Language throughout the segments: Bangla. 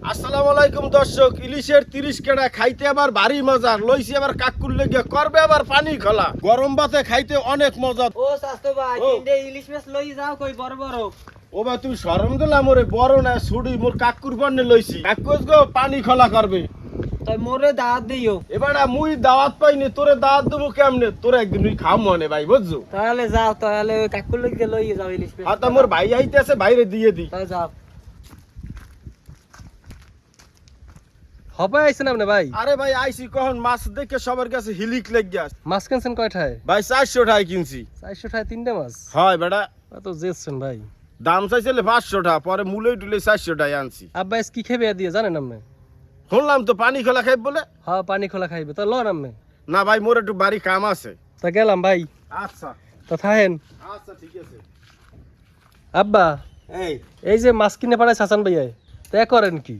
আসসালামু আলাইকুম দর্শক, ইলিশের 30 কেটা খাইতে আবার ভারী মজা। লইছি আবার কাকুর লেগে করবে আবার পানি খোলা। গরম ভাতে খাইতে অনেক মজা। ও স্বাস্থ্য ভাই, তিনটে ইলিশ মাছ লই যাও কই বড় বড়। ও ভাই তুমি শরম দিলা মোরে, বড় না ছুড়ি মোর কাকুর বন্নে লইছি। কাকুস গো পানি খোলা করবে। তাই মোরে দাওয়াত দিও। এবারে মুই দাওয়াত পাইনি, তোরে দাওয়াত দেবো কেমনে? তোরে একদিন খাও মনে ভাই, বুঝছো? তাহলে যাও, তাহলে ওই কাকুর লইকে লই যাও ইলিশ মাছ। আর মোর ভাই আইতেছে, বাইরে দিয়ে দি। তাই যাও। হবে আইছেন আপনি ভাই? আরে ভাই আইছি কখন, মাছ দেখে সবার কাছে হিলিক লেগে আছে। মাছ কিনছেন কয়টায়? ভাই 400 টাকা কিনছি। 400 টাকায় 3টে মাছ? হয় বেটা, এত জেছেন ভাই। দাম চাইছিলে 500 টাকা, পরে মুলে টুলে 400 টাকা আনছি। আব্বা আজ কি খেবে দিয়ে জানেন আপনি? শুনলাম তো পানি খোলা খাইব বলে। হ্যাঁ, পানি খোলা খাইবে। তা লন আপনি। না ভাই মোর একটু বাড়ি কাম আছে। তা গেলাম ভাই। আচ্ছা তা থাকেন। আচ্ছা ঠিক আছে। আব্বা, এই এই যে মাছ কিনে পাঠায় চাচান ভাইয়াই, তা করেন কি?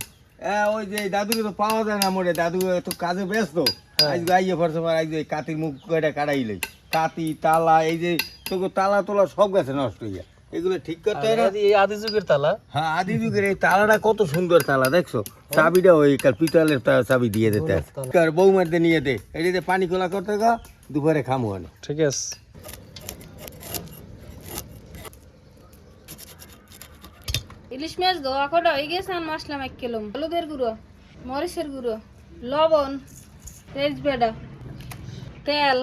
ওই যে দাদুকে তো পাওয়া যায় না মোরে, দাদু তো কাজে ব্যস্ত। হ্যাঁ। আজকে আইয়ে পড়ছে, আজকে কাতির মুখ কয়টা কাটাইলে, কাতি তালা, এই যে তোকে তালা তোলা সব গেছে নষ্ট হইয়া, এগুলো ঠিক করতে হয় না। এই আদি যুগের তালা। হ্যাঁ, আদি যুগের এই তালাটা কত সুন্দর তালা, দেখছো? চাবিটা ওই কার পিতলের চাবি দিয়ে দিতে আছে। বৌমার দিয়ে নিয়ে দে, এটিতে পানি খোলা করতে গা, দুপুরে খামু আনে। ঠিক আছে। ইলিশ মাছ ধোয়া কটা হয়ে গেছে, আর মশলা এক কিলো, হলুদের গুঁড়ো, মরিচের গুঁড়ো, লবণ, তেজপাতা, তেল।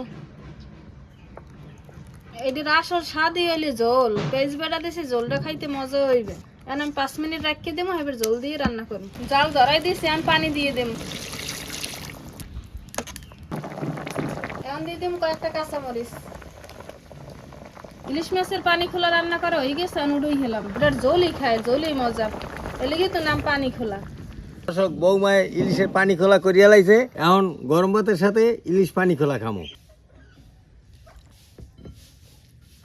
এটির আসল স্বাদই হইলে ঝোল। তেজপাতা দিয়েছে, ঝোলটা খাইতে মজা হইবে। এখন আমি 5 মিনিট রাখিয়ে দেবো, এবার ঝোল দিয়ে রান্না করবো। জাল ধরাই দিয়েছি, আমি পানি দিয়ে দেবো। এখন দিয়ে দেবো কয়েকটা কাঁচামরিচ। ইলিশ মাছের পানি খোলা রান্না করা হয়ে গেছে, উড়ুই খেলাম। এটার ঝোলই খায়, ঝোলই মজা। এলিগে তো নাম পানি খোলা। দর্শক, বৌমায় ইলিশের পানি খোলা করিয়া লাইছে, এখন গরম ভাতের সাথে ইলিশ পানি খোলা খামু।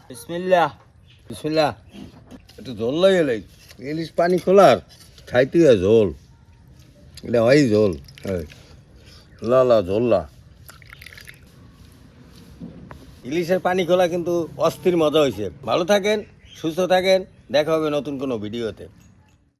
বিসমিল্লাহ বিসমিল্লাহ। একটু ঝোল লাগে লাই, ইলিশ পানি খোলার খাইতে হয় ঝোল, এটা হয় ঝোল। লা ঝোল্লা ইলিশের পানি খোলা কিন্তু অস্থির মজা হয়েছে। ভালো থাকেন, সুস্থ থাকেন, দেখা হবে নতুন কোনো ভিডিওতে।